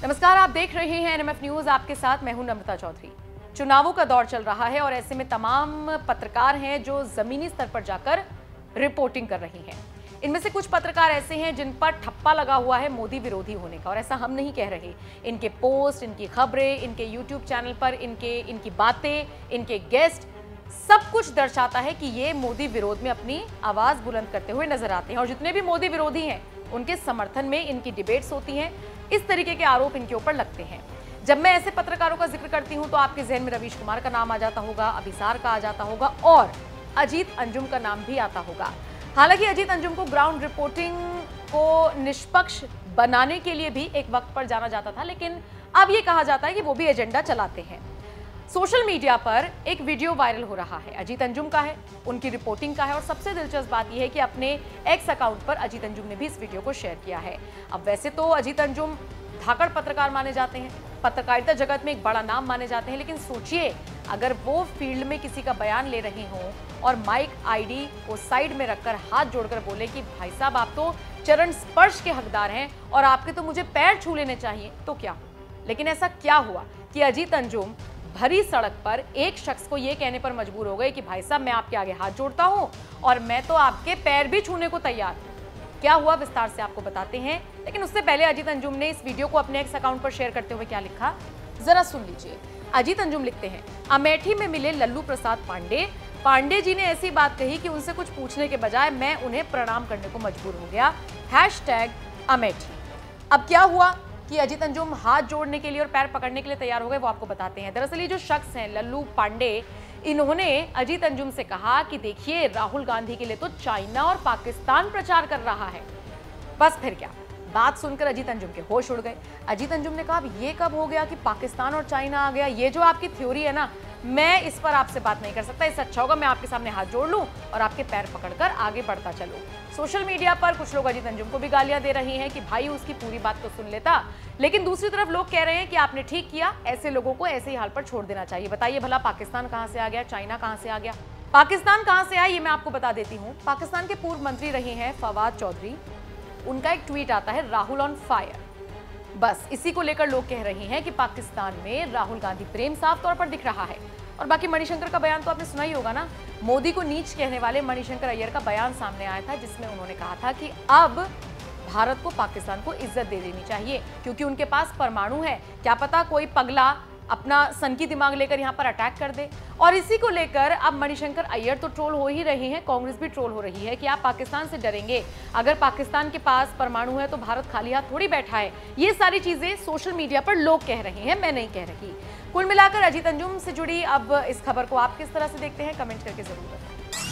नमस्कार, आप देख रहे हैं एनएमएफ न्यूज। आपके साथ मैं हूं नम्रता चौधरी। चुनावों का दौर चल रहा है और ऐसे में तमाम पत्रकार हैं जो जमीनी स्तर पर जाकर रिपोर्टिंग कर रही हैं। इनमें से कुछ पत्रकार ऐसे हैं जिन पर ठप्पा लगा हुआ है मोदी विरोधी होने का, और ऐसा हम नहीं कह रहे। इनके पोस्ट, इनकी खबरें, इनके यूट्यूब चैनल पर इनकी बातें, इनके गेस्ट, सब कुछ दर्शाता है कि ये मोदी विरोध में अपनी आवाज बुलंद करते हुए नजर आते हैं। और जितने भी मोदी विरोधी हैं उनके समर्थन में इनकी डिबेट्स होती हैं। इस तरीके के आरोप इनके ऊपर लगते हैं। जब मैं ऐसे पत्रकारों का जिक्र करती हूं तो आपके जहन में रवीश कुमार का नाम आ जाता होगा, अभिसार का आ जाता होगा और अजीत अंजुम का नाम भी आता होगा। हालांकि अजीत अंजुम को ग्राउंड रिपोर्टिंग को निष्पक्ष बनाने के लिए भी एक वक्त पर जाना जाता था, लेकिन अब यह कहा जाता है कि वो भी एजेंडा चलाते हैं। सोशल मीडिया पर एक वीडियो वायरल हो रहा है, अजीत अंजुम का है, उनकी रिपोर्टिंग का है। और सबसे दिलचस्प बात यह है कि अपने एक्स अकाउंट पर अजीत अंजुम ने भी इस वीडियो को शेयर किया है। अब वैसे तो अजीत अंजुम धाकड़ पत्रकार माने जाते हैं, पत्रकारिता जगत में एक बड़ा नाम माने जाते हैं, लेकिन सोचिए अगर वो फील्ड में किसी का बयान ले रहे हों और माइक आईडी को साइड में रखकर हाथ जोड़कर बोले कि भाई साहब आप तो चरण स्पर्श के हकदार हैं और आपके तो मुझे पैर छू लेने चाहिए, तो क्या। लेकिन ऐसा क्या हुआ कि अजीत अंजुम भरी सड़क पर एक शख्स को यह कहने पर मजबूर हो गए कि भाई साहब मैं आपके आगे हाथ जोड़ता हूं और मैं तो आपके पैर भी छूने को तैयार हूं। क्या हुआ विस्तार से आपको बताते हैं, लेकिन उससे पहले अजीत अंजुम ने इस वीडियो को अपने एक्स अकाउंट पर शेयर करते हुए क्या लिखा, जरा सुन लीजिए। अजीत अंजुम लिखते हैं, अमेठी में मिले लल्लू प्रसाद पांडे। पांडे जी ने ऐसी बात कही कि उनसे कुछ पूछने के बजाय मैं उन्हें प्रणाम करने को मजबूर हो गया। #अमेठी। अब क्या हुआ कि अजीत अंजुम हाथ जोड़ने के लिए और पैर पकड़ने के लिए तैयार हो गए, वो आपको बताते हैं। दरअसल ये जो शख्स हैं लल्लू पांडे, इन्होंने अजीत अंजुम से कहा कि देखिए राहुल गांधी के लिए तो चाइना और पाकिस्तान प्रचार कर रहा है। बस फिर क्या, बात सुनकर अजीत अंजुम के होश उड़ गए। अजीत अंजुम ने कहा अब ये कब हो गया कि पाकिस्तान और चाइना आ गया, ये जो आपकी थ्योरी है ना, मैं इस पर आपसे बात नहीं कर सकता। इससे अच्छा होगा मैं आपके सामने हाथ जोड़ लूं और आपके पैर पकड़कर आगे बढ़ता चलूं। सोशल मीडिया पर कुछ लोग अजीत अंजुम को भी गालियां दे रहे हैं कि भाई उसकी पूरी बात तो सुन लेता, लेकिन दूसरी तरफ लोग कह रहे हैं कि आपने ठीक किया, ऐसे लोगों को ऐसे ही हाल पर छोड़ देना चाहिए। बताइए भला पाकिस्तान कहां से आ गया, चाइना कहां से आ गया। पाकिस्तान कहां से आया ये मैं आपको बता देती हूं। पाकिस्तान के पूर्व मंत्री रहे हैं फवाद चौधरी, उनका एक ट्वीट आता है राहुल ऑन फायर। बस इसी को लेकर लोग कह रहे हैं कि पाकिस्तान में राहुल गांधी प्रेम साफ तौर पर दिख रहा है। और बाकी मणिशंकर का बयान तो आपने सुना ही होगा ना, मोदी को नीच कहने वाले मणिशंकर अय्यर का बयान सामने आया था, जिसमें उन्होंने कहा था कि अब भारत को पाकिस्तान को इज्जत दे देनी चाहिए क्योंकि उनके पास परमाणु है। क्या पता कोई पगला अपना सनकी दिमाग लेकर यहां पर अटैक कर दे। और इसी को लेकर अब मणिशंकर अय्यर तो ट्रोल हो ही रहे हैं, कांग्रेस भी ट्रोल हो रही है कि आप पाकिस्तान से डरेंगे, अगर पाकिस्तान के पास परमाणु है तो भारत खाली हाथ थोड़ी बैठा है। ये सारी चीजें सोशल मीडिया पर लोग कह रहे हैं, मैं नहीं कह रही। कुल मिलाकर अजीत अंजुम से जुड़ी अब इस खबर को आप किस तरह से देखते हैं, कमेंट करके जरूर बताएं।